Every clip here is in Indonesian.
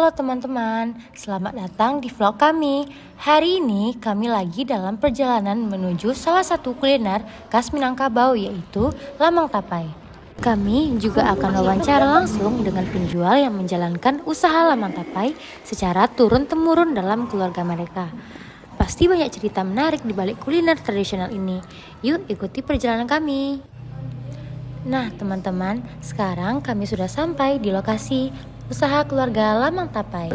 Halo teman-teman, selamat datang di vlog kami. Hari ini kami lagi dalam perjalanan menuju salah satu kuliner khas Minangkabau, yaitu Lamang Tapai. Kami juga akan wawancara langsung dengan penjual yang menjalankan usaha Lamang Tapai secara turun-temurun dalam keluarga mereka. Pasti banyak cerita menarik di balik kuliner tradisional ini. Yuk ikuti perjalanan kami. Nah teman-teman, sekarang kami sudah sampai di lokasi usaha keluarga Lamang Tapai.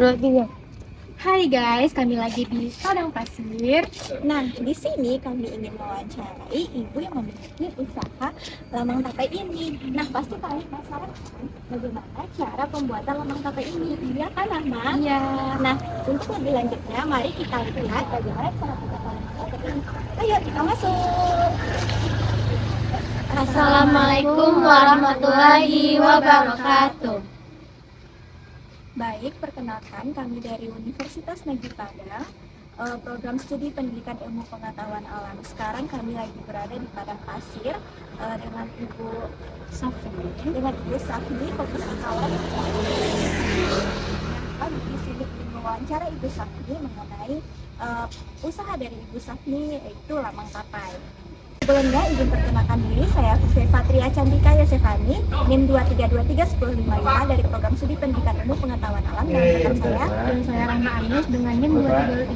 Hai guys, kami lagi di Padang Pasir. Nah, di sini kami ingin mewawancarai ibu yang memiliki usaha lamang tapai ini. Nah, pasti kalian penasaran bagaimana cara pembuatan lamang tapai ini, iya kan, Mama? Iya. Nah, untuk lebih lanjutnya, mari kita lihat bagaimana cara pembuatan lamang tapai ini. Ayo, kita masuk. Assalamualaikum warahmatullahi wabarakatuh. Baik, perkenalkan kami dari Universitas Negeri Padang, program studi pendidikan ilmu pengetahuan alam. Sekarang kami lagi berada di Padang Pasir dengan Ibu Safni, fokus alam. Kami di sini ingin mewawancara Ibu Safni mengenai usaha dari Ibu Safni, yaitu Lamang Tapai. Sebelumnya izin perkenalkan diri, saya Fatria Candika Yosefani, NIM 23231055 dari program studi pendidikan ilmu pengetahuan alam, dan rekan saya Dan saya Rahma Agnes dengan NIM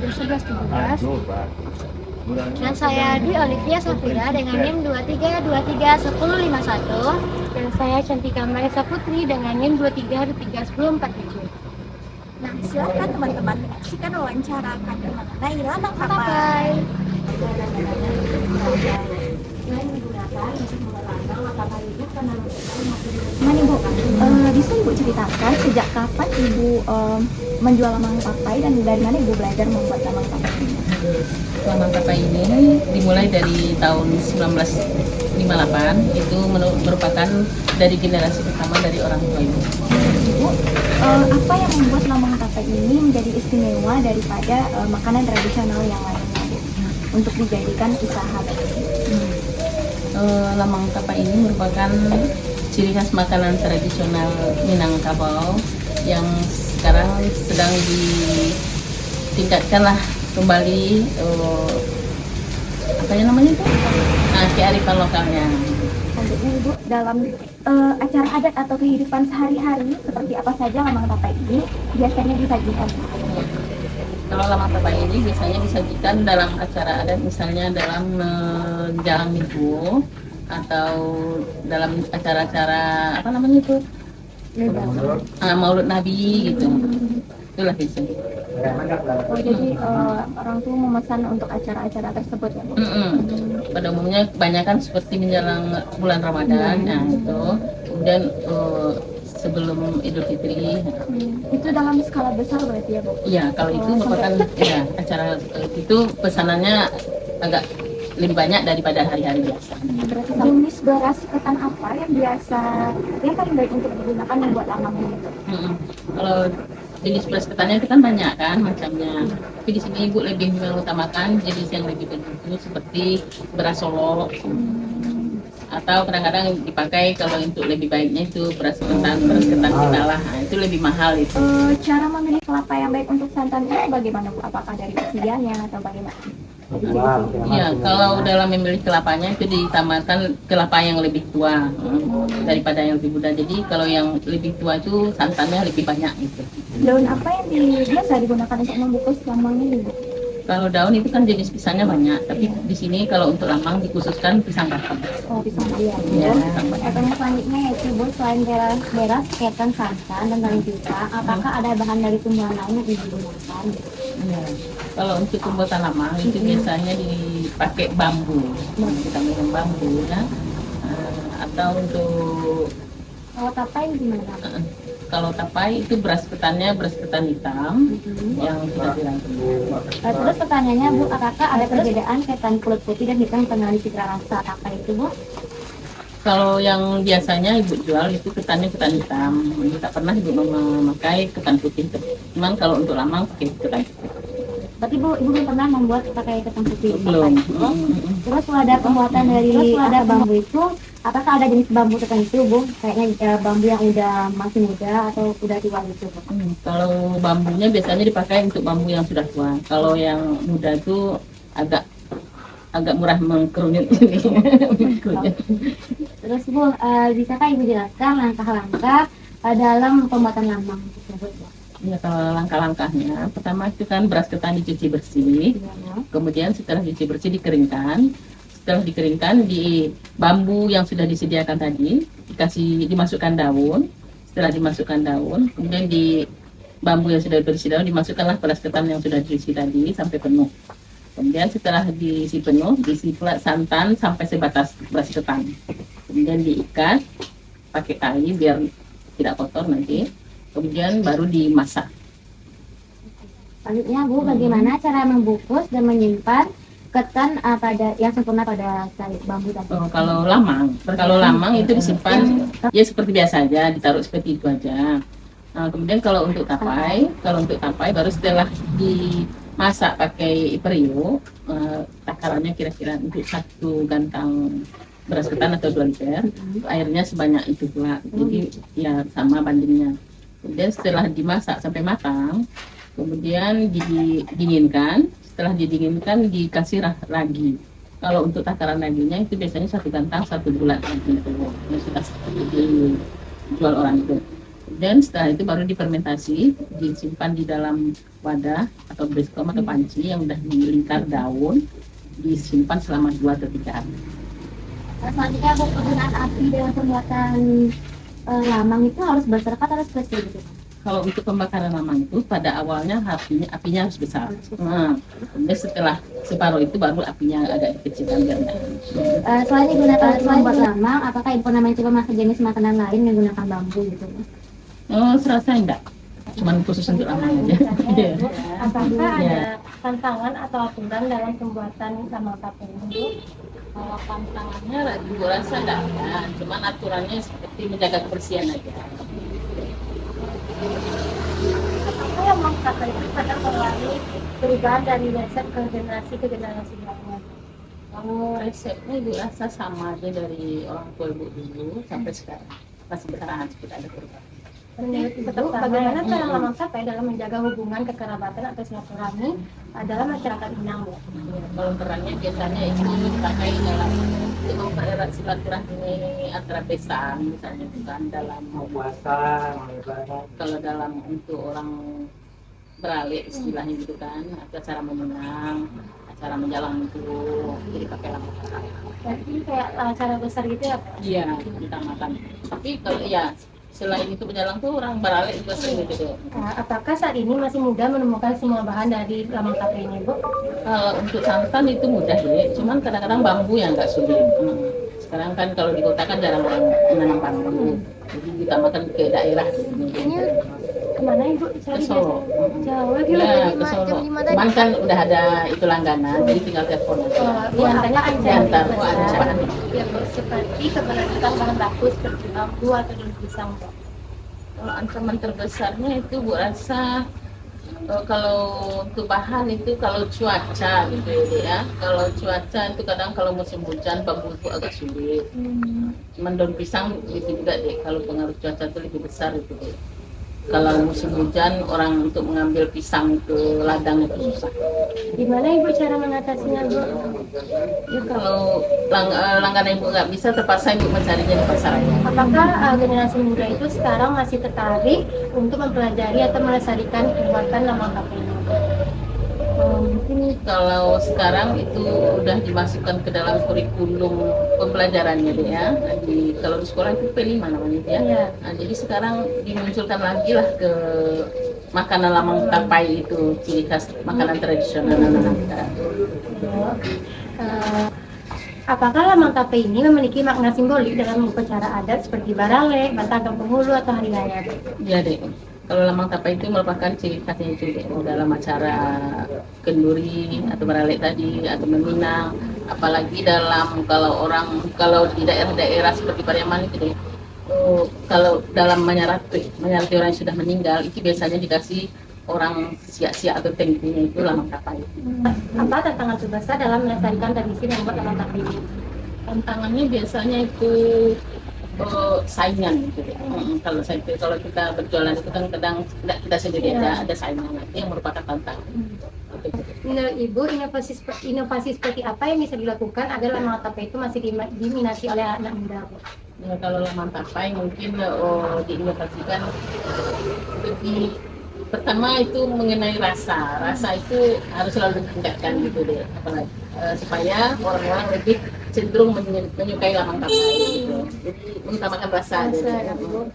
23231117. Dan saya Dwi Olivia Safira dengan NIM 23231051. Dan saya Cantika Marisa Putri dengan NIM 23231047. Nah, silakan teman-teman menyaksikan wawancara kami mengenai Lamang Tapai. Gimana Ibu? Bisa Ibu ceritakan sejak kapan Ibu menjual lamang tapai dan dari mana Ibu belajar membuat lamang tapai ini? Lamang Tapai ini dimulai dari tahun 1958, itu merupakan dari generasi pertama dari orang tua Ibu. Ibu, apa yang membuat lamang tapai ini menjadi istimewa daripada makanan tradisional yang lainnya Bu, untuk dijadikan usaha? Lamang Tapai ini merupakan ciri khas makanan tradisional Minangkabau yang sekarang sedang ditingkatkan lah kembali apa yang namanya itu kearifan lokalnya. Selanjutnya Ibu, dalam acara adat atau kehidupan sehari-hari seperti apa saja lamang tapai ini biasanya disajikan? Kalau Lamang Tapai ini biasanya disajikan dalam acara adat, misalnya dalam jalan minggu atau dalam acara-acara apa namanya itu Maulud Nabi gitu. Itulah biasanya. Oh, jadi orang tua memesan untuk acara-acara tersebut ya Bu? Pada umumnya kebanyakan seperti menjelang bulan Ramadan, nah itu kemudian sebelum Idul Fitri. Itu dalam skala besar berarti ya Bu? Iya, kalau itu merupakan ya, acara itu pesanannya agak lebih banyak daripada hari-hari biasa. Berarti jenis beras ketan apa yang biasa yang paling baik untuk digunakan membuat lamang ini? Kalau jenis beras ketannya itu kan banyak kan macamnya. Tapi di sini Ibu lebih mengutamakan jenis yang lebih bagus seperti beras Solo. Atau kadang-kadang dipakai kalau untuk lebih baiknya itu beras ketan kita lah. Nah, itu lebih mahal itu. Cara memilih kelapa yang baik untuk santan itu bagaimana Bu? Apakah dari usianya atau bagaimana? Iya, kalau dalam memilih kelapanya itu ditambahkan kelapa yang lebih tua daripada yang lebih muda. Jadi kalau yang lebih tua itu santannya lebih banyak gitu. Daun apa yang biasa digunakan untuk membungkus lamang ini Bu? Kalau daun itu kan jenis pisangnya banyak, tapi di sini kalau untuk lamang dikhususkan pisang bakar. Oh, pisang bayam. Ya. Pertanyaan selanjutnya yaitu Bu, selain beras, ketan, santan, dan lain juga, apakah ada bahan dari tumbuhan lain yang digunakan? Ya. Kalau untuk pembuatan lamang itu biasanya dipakai bambu, kita minum bambu, ya. Atau untuk Kalau tapai gimana? Kalau tapai itu beras ketannya beras ketan hitam yang sudah dirangkum. Terus pertanyaannya Bu, apakah ada perbedaan ketan kulit putih dan hitam pengenali citra rasa tapai itu Bu? Kalau yang biasanya Ibu jual itu ketannya ketan hitam. Tidak pernah Ibu memakai ketan putih. Cuman kalau untuk lamang pakai ketan putih. Berarti Ibu belum pernah membuat pakai ketan putih? Belum. Terus ada pembuatan dari akar bambu itu Apakah ada jenis bambu tertentu, Bu? Kayaknya bambu yang udah masih muda atau udah tua gitu, Bu? Kalau bambunya biasanya dipakai untuk bambu yang sudah tua. Kalau yang muda itu agak agak murah mengkerunyut ini. Terus Bu, bisakah Ibu jelaskan langkah-langkah dalam pembuatan lamang tersebut, Bu? Ya, kalau langkah-langkahnya, pertama itu kan beras ketan dicuci bersih, Ya. kemudian setelah dicuci bersih dikeringkan. Setelah dikeringkan, di bambu yang sudah disediakan tadi dimasukkan daun. Setelah dimasukkan daun, kemudian di bambu yang sudah berisi daun dimasukkanlah beras ketan yang sudah diisi tadi sampai penuh. Kemudian setelah diisi penuh, diisi pula santan sampai sebatas beras ketan. Kemudian diikat pakai tali biar tidak kotor nanti. Kemudian baru dimasak. Selanjutnya, Bu, bagaimana cara membungkus dan menyimpan ketan pada yang sempurna pada bambu tadi? Kalau lamang itu disimpan ya seperti biasa aja, ditaruh seperti itu aja. Nah, kemudian kalau untuk tapai baru setelah dimasak pakai periuk, takarannya kira-kira untuk 1 gantang beras ketan atau 2 liter, airnya sebanyak itu pula. Jadi ya sama bandingnya. Kemudian setelah dimasak sampai matang, kemudian didinginkan. Setelah didinginkan dikasih lagi. Kalau untuk takaran laginya itu biasanya 1 gantang 1 bulan lagi itu yang sudah dijual orang itu. Dan setelah itu baru difermentasi, disimpan di dalam wadah atau baskom atau panci yang sudah dilingkar daun, disimpan selama 2 atau 3 hari. Selanjutnya, Bu, penggunaan api dalam pembuatan lamang itu harus besar atau harus kecil gitu? Kalau untuk pembakaran lamang itu pada awalnya apinya harus besar. Nah, kemudian setelah separuh itu baru apinya agak dikecilkan biar Selain digunakan membuat lamang, apakah Ibu pernah mencoba masak jenis makanan lain menggunakan bambu gitu? Serasa enggak, cuman khusus untuk lamang aja. Iya. Apakah Iya. ada tantangan atau aturan dalam pembuatan lamang tape ini? Kalau tantangannya Ibu rasa enggak ada, cuman aturannya seperti menjaga kebersihan aja. Apakah lamang tape itu pada mengalami perubahan dari resep ke generasi lainnya? Kalau resepnya Ibu rasa sama aja dari orang tua Ibu dulu sampai sekarang, masih bertahan tidak ada perubahan. Menurut Ibu, bagaimana cara lamang tape dalam menjaga hubungan kekerabatan atau silaturahmi dalam masyarakat Minang, Bu? Kalau perannya biasanya itu dipakai dalam untuk mempererat silaturahmi antara besan, misalnya bukan dalam puasa, kalau dalam untuk orang beralih istilahnya gitu kan, acara memenang, acara menjalang itu jadi pakai lamang tape. Jadi kayak acara besar gitu ya, Pak? Iya, utamakan. Tapi kalau ya selain itu penjalang tuh orang beralih juga sering gitu. Apakah saat ini masih mudah menemukan semua bahan dari lamang tape ini, Bu? Kalau untuk santan itu mudah deh, cuman kadang-kadang bambu yang nggak sulit. Sekarang kan kalau di kota kan jarang orang menanam bambu, jadi ditambahkan ke daerah. Kemana Ibu? Ke Solo. Jauh lagi Ya, ke Solo. Cuman kan udah ada itu langganan, jadi tinggal telepon aja. Diantaranya aja. Diantar, ada. Ya, Bu, seperti keberlanjutan bahan baku seperti bambu atau daun pisang, Bu. Kalau ancaman terbesarnya itu Bu rasa kalau untuk bahan itu kalau cuaca gitu ya. Kalau cuaca itu kadang kalau musim hujan bambu itu agak sulit. Cuman daun pisang itu juga deh, kalau pengaruh cuaca itu lebih besar itu deh. Kalau musim hujan orang untuk mengambil pisang ke ladang itu susah. Gimana Ibu cara mengatasinya, Bu? Ya, kalau langganan Ibu nggak bisa, terpaksa Ibu mencarinya di pasar aja. Apakah generasi muda itu sekarang masih tertarik untuk mempelajari atau melestarikan pembuatan lamang tape ini? Mungkin kalau sekarang itu udah dimasukkan ke dalam kurikulum pembelajarannya deh ya. Kalau di sekolah itu P5 namanya ya. Iya. Nah, jadi sekarang dimunculkan lagi lah ke makanan lamang tapai itu, ciri khas makanan tradisional anak-anak kita. Apakah lamang tape ini memiliki makna simbolik dalam upacara adat seperti barale, batagam penghulu atau hari raya? Iya deh. Kalau lamang tapai itu merupakan ciri khasnya itu deh, dalam acara kenduri atau barale tadi atau meminang, apalagi kalau di daerah-daerah seperti Pariaman itu deh. Kalau dalam menyarati orang yang sudah meninggal itu biasanya dikasih orang sia-sia atau tengkunya itu lamang tapai. Apa tantangan terbesar dalam melestarikan tradisi membuat lamang tape ini? Tantangannya biasanya itu saingan gitu. Kalau kita berjualan itu kan kadang tidak kita sendiri ada saingan, itu yang merupakan tantangan. Menurut Ibu, inovasi seperti apa yang bisa dilakukan agar lamang tapai itu masih diminati oleh anak muda? Ya, kalau lamang tapai mungkin diinovasikan lebih. Pertama itu mengenai rasa itu harus selalu ditingkatkan gitu deh, apalagi supaya orang-orang lebih cenderung menyukai lamang tapai gitu. Jadi mengutamakan rasa. Ya, Bu.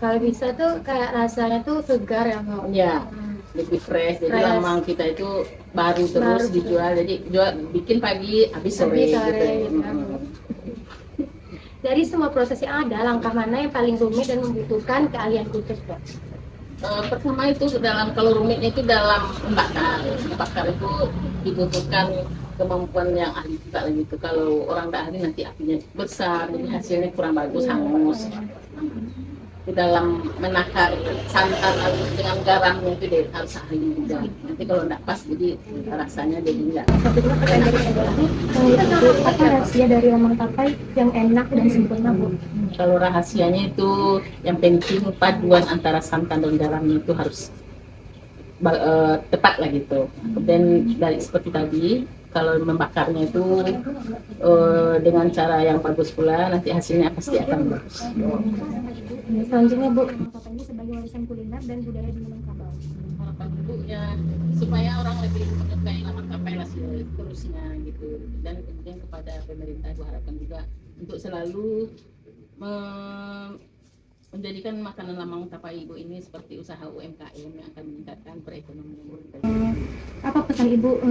Kalau bisa tuh kayak rasanya tuh segar ya, Bu. Ya, lebih fresh. Jadi lamang kita itu baru terus dijual. Jadi bikin pagi habis sore gitu. Dari semua proses yang ada, langkah mana yang paling rumit dan membutuhkan keahlian khusus, Bu? Pertama itu kalau rumitnya itu dalam membakar itu dibutuhkan kemampuan yang ahli juga lagi itu. Kalau orang tidak ahli nanti apinya besar, jadi hasilnya kurang bagus, hangus. Di dalam menakar santan dengan garamnya itu deh harus ahli juga. Nanti kalau tidak pas jadi rasanya jadi enggak. Apa rahasia dari lamang tapai yang enak dan sempurna, Bu? Kalau rahasianya itu yang penting paduan antara santan dan garamnya itu harus tepat lah gitu. Kemudian dari seperti tadi, kalau membakarnya itu dengan cara yang bagus pula, nanti hasilnya pasti akan bagus. Selanjutnya, Bu, lamang tapai ini sebagai warisan kuliner dan budaya di Minangkabau. Harapan Ibu ya supaya orang lebih menyukai lamang tapai lah terusnya gitu. Dan kemudian kepada pemerintah diharapkan juga untuk selalu menjadikan makanan lamang tapai Ibu ini seperti usaha UMKM yang akan meningkatkan perekonomian. Apa pesan Ibu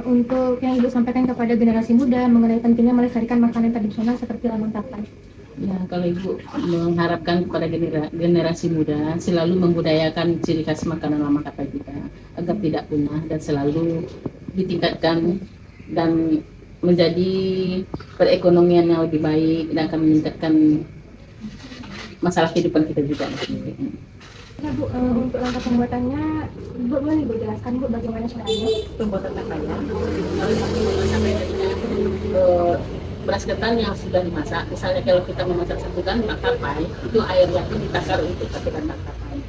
untuk yang Ibu sampaikan kepada generasi muda mengenai pentingnya melestarikan makanan tradisional seperti lamang tapai? Ya, kalau Ibu mengharapkan kepada generasi muda selalu membudayakan ciri khas makanan lamang tapai kita agar tidak punah dan selalu ditingkatkan dan menjadi perekonomian yang lebih baik dan akan meningkatkan masalah kehidupan kita juga. Ya, Bu, untuk langkah pembuatannya, Bu, boleh Ibu jelaskan, Bu, bagaimana caranya? Pembuatan tapaian, beras ketan yang sudah dimasak. Misalnya kalau kita memasak 1 kandang tapai, itu airnya itu ditakar untuk 1 kandang tapai.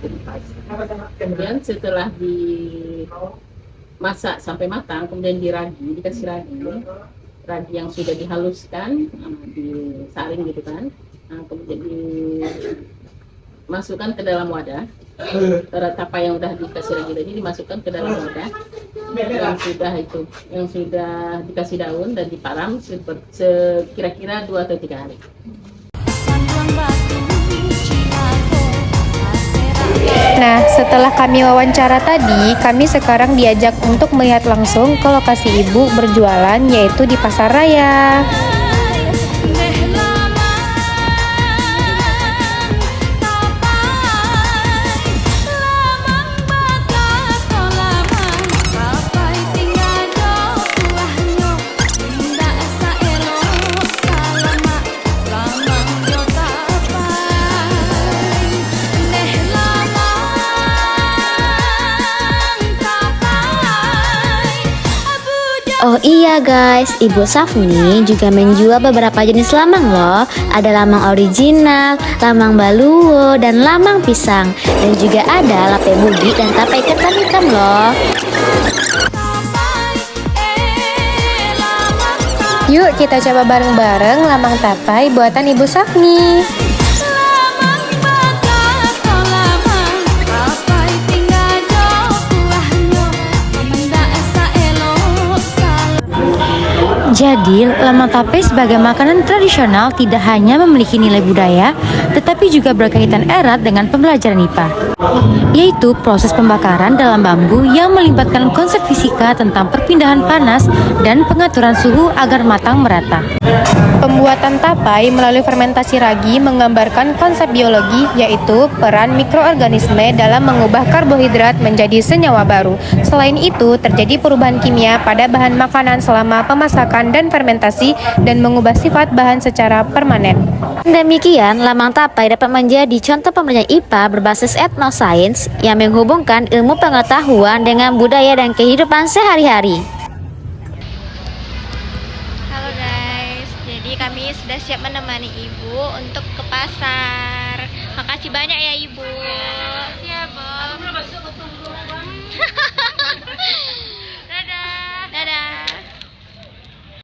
Kemudian setelah dimasak sampai matang, kemudian dikasih ragi yang sudah dihaluskan, disaring gitu kan. Kemudian dimasukkan ke dalam wadah. Tapai yang sudah dikasih ragi tadi dimasukkan ke dalam wadah yang sudah dikasih daun dan diparam kira-kira 2 atau 3 hari. Nah, setelah kami wawancara tadi, kami sekarang diajak untuk melihat langsung ke lokasi Ibu berjualan, yaitu di Pasar Raya. Oh iya guys, Ibu Safni juga menjual beberapa jenis lamang loh. Ada lamang original, lamang baluwo, dan lamang pisang. Dan juga ada lape bugi dan tapai ketan hitam loh. Yuk kita coba bareng-bareng lamang tapai buatan Ibu Safni. Jadi, lamang tapai sebagai makanan tradisional tidak hanya memiliki nilai budaya, tetapi juga berkaitan erat dengan pembelajaran IPA, yaitu proses pembakaran dalam bambu yang melibatkan konsep fisika tentang perpindahan panas dan pengaturan suhu agar matang merata. Pembuatan tapai melalui fermentasi ragi menggambarkan konsep biologi, yaitu peran mikroorganisme dalam mengubah karbohidrat menjadi senyawa baru. Selain itu, terjadi perubahan kimia pada bahan makanan selama pemasakan dan fermentasi dan mengubah sifat bahan secara permanen. Demikian, lamang tapai dapat menjadi contoh pembelajaran IPA berbasis etnosains yang menghubungkan ilmu pengetahuan dengan budaya dan kehidupan sehari-hari. Halo guys, jadi Jadi kami sudah siap menemani Ibu untuk ke pasar. Makasih banyak ya Ibu.